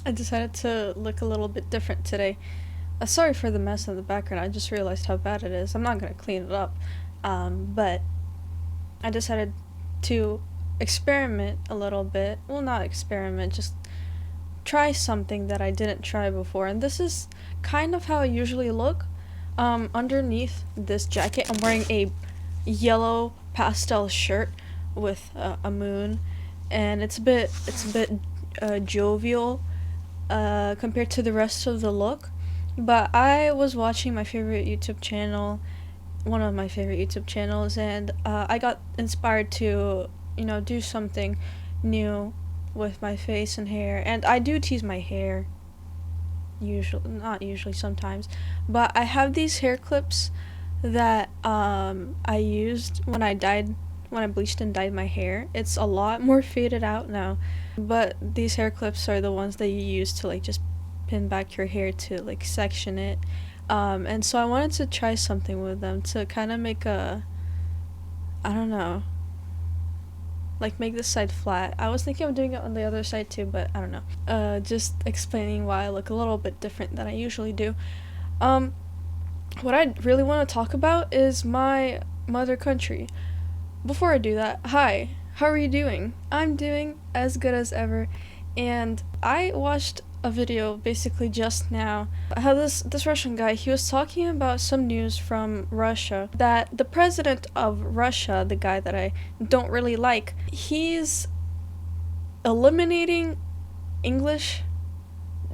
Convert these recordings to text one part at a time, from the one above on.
I decided to look a little bit different today. Sorry for the mess in the background. I just realized how bad it is. I'm not gonna clean it up, but I decided to experiment a little bit. Well, not experiment, just try something that I didn't try before. And this is kind of how I usually look. Underneath this jacket, I'm wearing a yellow pastel shirt with a moon, and it's a bit jovial compared to the rest of the look. But I was watching my favorite YouTube channel, one of my favorite YouTube channels, and I got inspired to, do something new with my face and hair. And I do tease my hair, usually, not usually, sometimes. But I have these hair clips that I used when I bleached and dyed my hair. It's a lot more faded out now, but these hair clips are the ones that you use to like just pin back your hair to like section it. And so I wanted to try something with them to kind of make I don't know, like make this side flat. I was thinking of doing it on the other side too, but I don't know. Just explaining why I look a little bit different than I usually do. Um, what I really want to talk about is my mother country. Before I do that, hi, how are you doing? I'm doing as good as ever, and I watched a video basically just now. How this Russian guy, he was talking about some news from Russia that the president of Russia, the guy that I don't really like, he's eliminating English,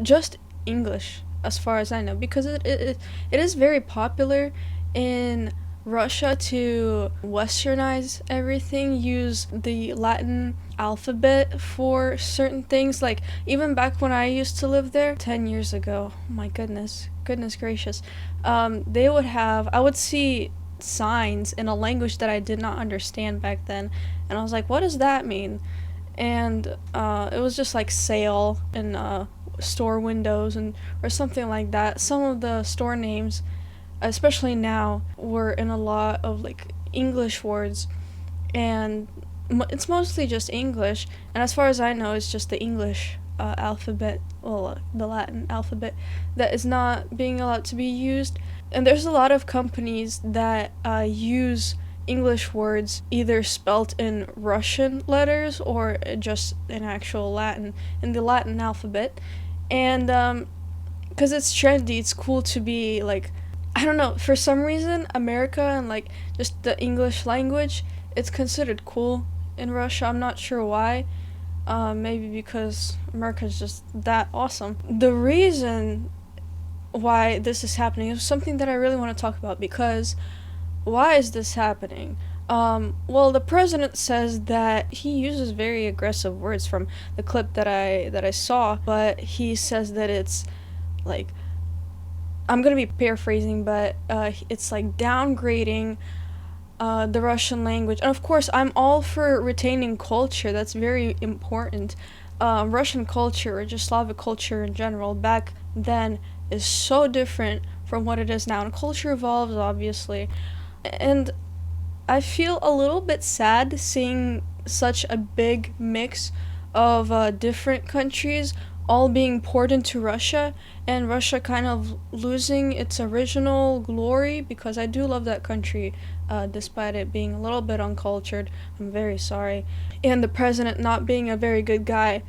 just English, as far as I know, because it is very popular in Russia to westernize everything, use the Latin alphabet for certain things. Like, even back when I used to live there 10 years ago, oh my goodness gracious, I would see signs in a language that I did not understand back then, and I was like, what does that mean? And it was just like sale and store windows and or something like that. Some of the store names, especially now, were in a lot of like English words, and it's mostly just English. And as far as I know, it's just the English alphabet, the Latin alphabet, that is not being allowed to be used. And there's a lot of companies that use English words either spelt in Russian letters or just in actual Latin, in the Latin alphabet. And because it's trendy, it's cool to be like, I don't know, for some reason, America and like just the English language, it's considered cool in Russia. I'm not sure why. Maybe because America's just that awesome. The reason why this is happening is something that I really want to talk about, because why is this happening? Well, the president says that he uses very aggressive words from the clip that I saw, but he says that it's like, I'm gonna be paraphrasing, but it's like downgrading the Russian language. And of course, I'm all for retaining culture. That's very important. Russian culture, or just Slavic culture in general, back then is so different from what it is now. And culture evolves, obviously. And I feel a little bit sad seeing such a big mix of different countries all being poured into Russia, and Russia kind of losing its original glory, because I do love that country, despite it being a little bit uncultured. I'm very sorry. And the president not being a very good guy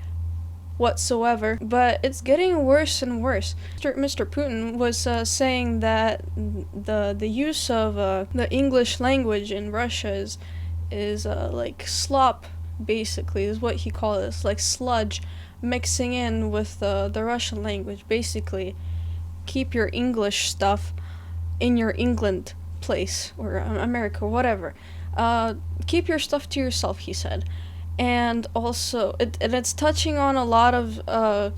whatsoever, but it's getting worse and worse. Mr. Putin was saying that the use of the English language in Russia is like slop, basically, is what he called it, like sludge mixing in with the Russian language. Basically, keep your English stuff in your England place, or America, or whatever. Keep your stuff to yourself, he said. And also, it's touching on a lot of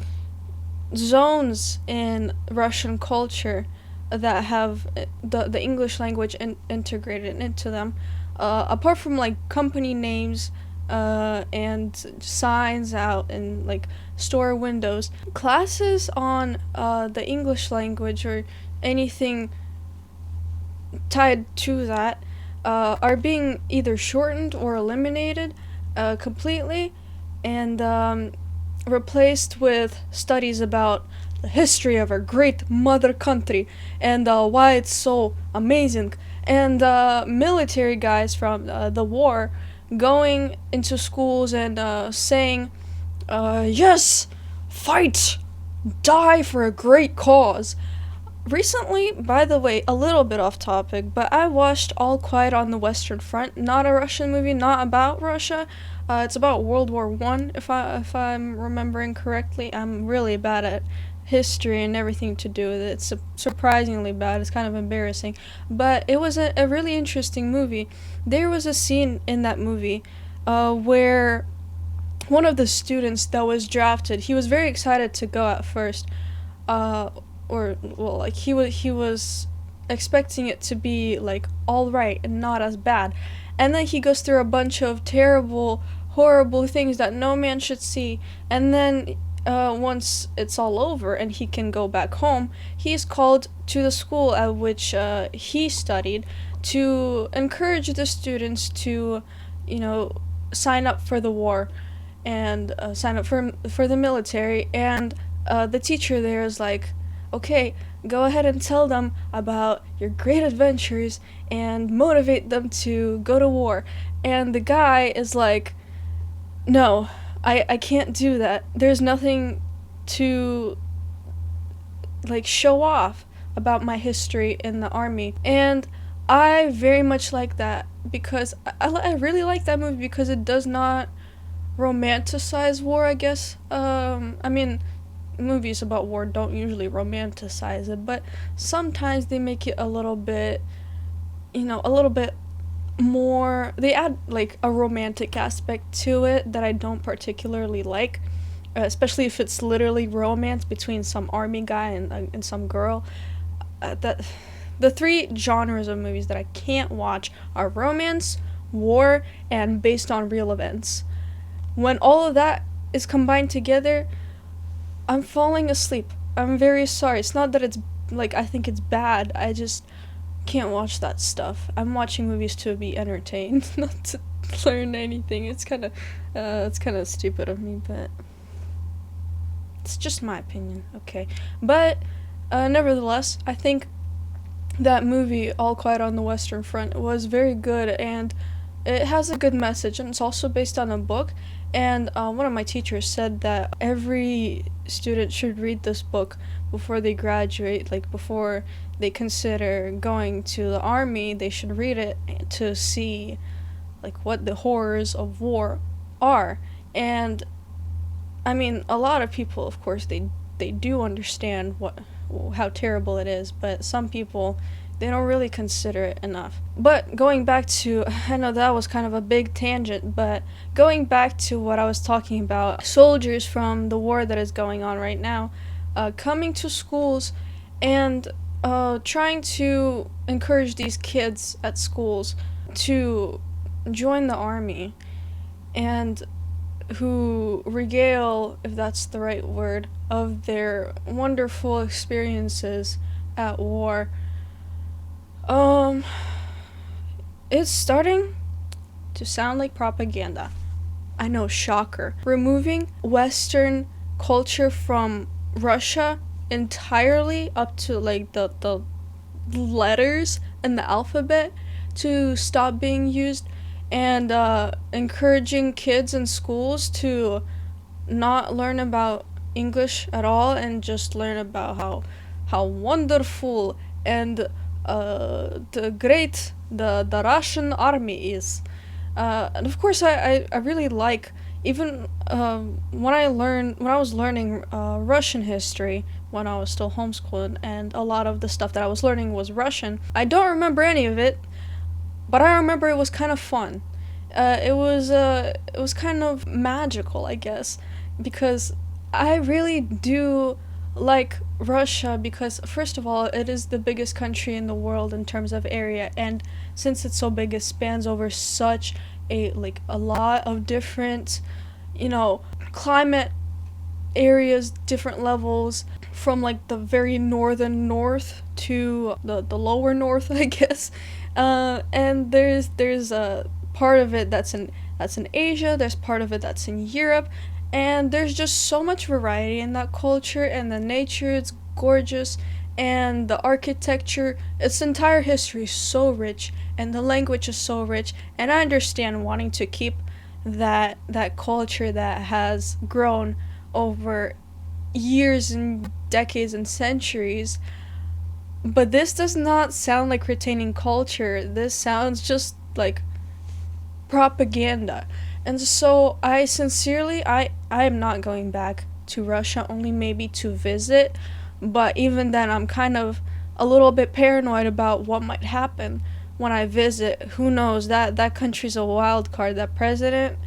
zones in Russian culture that have the English language integrated into them. Apart from like company names and signs out in like store windows, classes on the English language or anything tied to that are being either shortened or eliminated completely. And replaced with studies about the history of our great mother country and why it's so amazing. And military guys from the war going into schools and saying, yes, fight, die for a great cause. Recently, by the way, a little bit off topic, but I watched All Quiet on the Western Front, not a Russian movie, not about Russia. It's about World War One, if I'm remembering correctly. I'm really bad at history and everything to do with it. It's surprisingly bad. It's kind of embarrassing, but it was a really interesting movie. There was a scene in that movie, where one of the students that was drafted, he was very excited to go at first, uh, or well, like he was expecting it to be like all right and not as bad, and then he goes through a bunch of terrible, horrible things that no man should see, and then once it's all over and he can go back home, he's called to the school at which he studied to encourage the students to, you know, sign up for the war and sign up for the military. And the teacher there is like, okay, go ahead and tell them about your great adventures and motivate them to go to war. And the guy is like, no, I can't do that. There's nothing to like show off about my history in the army. And I very much like that because I really like that movie because it does not romanticize war, I guess. I mean, movies about war don't usually romanticize it, but sometimes they make it a little bit, a little bit more. They add like a romantic aspect to it that I don't particularly like, especially if it's literally romance between some army guy and some girl. That the three genres of movies that I can't watch are romance, war, and based on real events. When all of that is combined together, I'm falling asleep. I'm very sorry. It's not that it's like I think it's bad. I just can't watch that stuff. I'm watching movies to be entertained, not to learn anything. It's kind of stupid of me, but it's just my opinion. Okay, but nevertheless, I think that movie, All Quiet on the Western Front, was very good, and it has a good message, and it's also based on a book. And one of my teachers said that every student should read this book before they graduate, like before they consider going to the army. They should read it to see like what the horrors of war are. And I mean, a lot of people, of course, they do understand how terrible it is, but some people, they don't really consider it enough. But going back to, I know that was kind of a big tangent, but going back to what I was talking about, soldiers from the war that is going on right now, coming to schools and trying to encourage these kids at schools to join the army, and who regale, if that's the right word, of their wonderful experiences at war. It's starting to sound like propaganda. I know, shocker. Removing Western culture from Russia entirely up to like the letters and the alphabet to stop being used, and encouraging kids in schools to not learn about English at all and just learn about how wonderful and the great the Russian army is. And of course, I really like, even when I was learning Russian history when I was still homeschooled, and a lot of the stuff that I was learning was Russian. I don't remember any of it, but I remember it was kind of fun. It was kind of magical, I guess, because I really do like Russia because, first of all, it is the biggest country in the world in terms of area, and since it's so big, it spans over such a lot of different, climate areas, different levels, from like the very northern north to the lower north, I guess. And there's a part of it that's in Asia. There's part of it that's in Europe, And there's just so much variety in that culture, and the nature is gorgeous, and the architecture, its entire history is so rich, and the language is so rich. And I understand wanting to keep that culture that has grown over years and decades and centuries. But this does not sound like retaining culture. This sounds just like propaganda. And so I am not going back to Russia, only maybe to visit, but even then I'm kind of a little bit paranoid about what might happen when I visit. Who knows? That country's a wild card. That president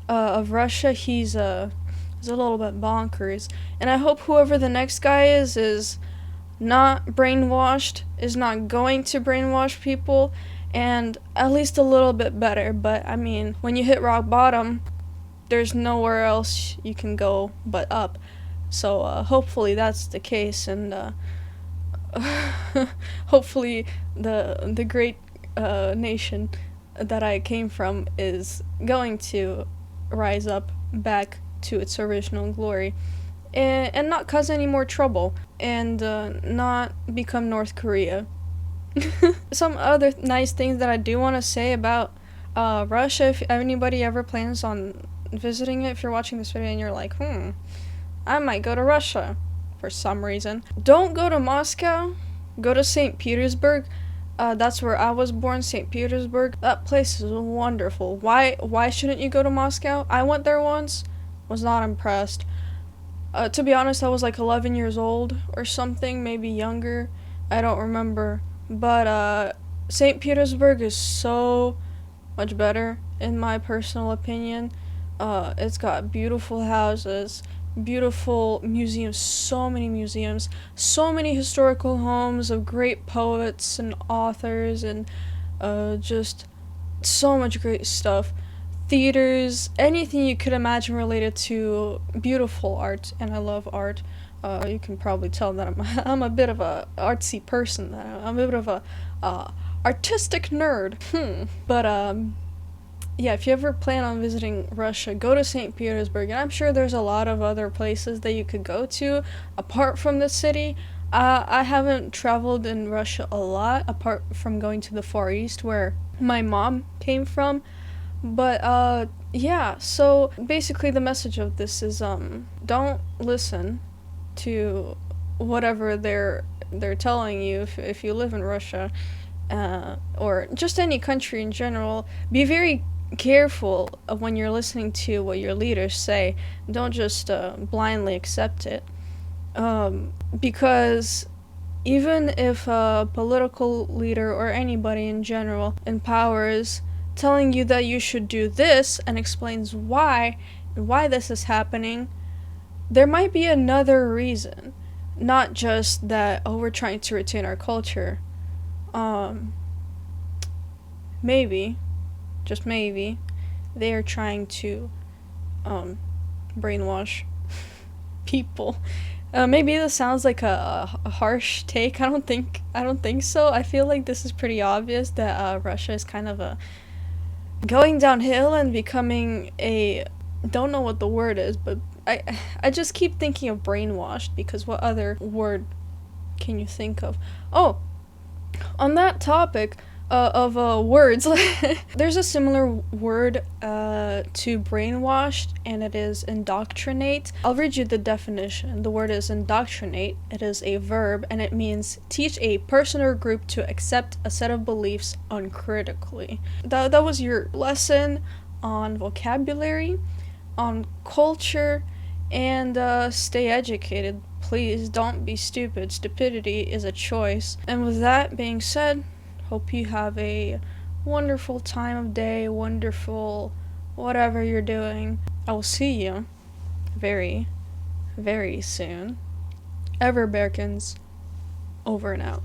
of Russia, he's a little bit bonkers. And I hope whoever the next guy is not brainwashed, is not going to brainwash people, and at least a little bit better. But I mean, when you hit rock bottom, there's nowhere else you can go but up. So hopefully that's the case, and hopefully the great nation that I came from is going to rise up back to its original glory, and not cause any more trouble, and not become North Korea. Some other nice things that I do want to say about Russia, if anybody ever plans on visiting it, if you're watching this video and you're like, I might go to Russia for some reason. Don't go to Moscow, go to St. Petersburg. That's where I was born, St. Petersburg. That place is wonderful. Why shouldn't you go to Moscow? I went there once, was not impressed. To be honest, I was like 11 years old or something, maybe younger. I don't remember. But St. Petersburg is so much better, in my personal opinion. It's got beautiful houses, beautiful museums, so many historical homes of great poets and authors, and just so much great stuff. Theaters, anything you could imagine related to beautiful art, and I love art. You can probably tell that I'm a bit of a artsy person. I'm a bit of a artistic nerd. But yeah, if you ever plan on visiting Russia, go to St. Petersburg, and I'm sure there's a lot of other places that you could go to apart from the city. I haven't traveled in Russia a lot, apart from going to the Far East, where my mom came from. But yeah, so basically the message of this is don't listen to whatever they're telling you if you live in Russia, or just any country in general. Be very careful of when you're listening to what your leaders say. Don't just blindly accept it, because even if a political leader or anybody in general in power is telling you that you should do this and explains why this is happening, there might be another reason, not just that, oh, we're trying to retain our culture. Maybe, just maybe, they are trying to brainwash people. Maybe this sounds like a harsh take. I don't think so. I feel like this is pretty obvious that Russia is kind of going downhill and becoming a, don't know what the word is, but I just keep thinking of brainwashed, because what other word can you think of? Oh, on that topic of words, there's a similar word to brainwashed, and it is indoctrinate. I'll read you the definition. The word is indoctrinate. It is a verb, and it means teach a person or group to accept a set of beliefs uncritically. That was your lesson on vocabulary, on culture, and stay educated. Please don't be stupid. Stupidity is a choice. And with that being said, hope you have a wonderful time of day, wonderful whatever you're doing. I will see you very, very soon. Ever Bearkins, over and out.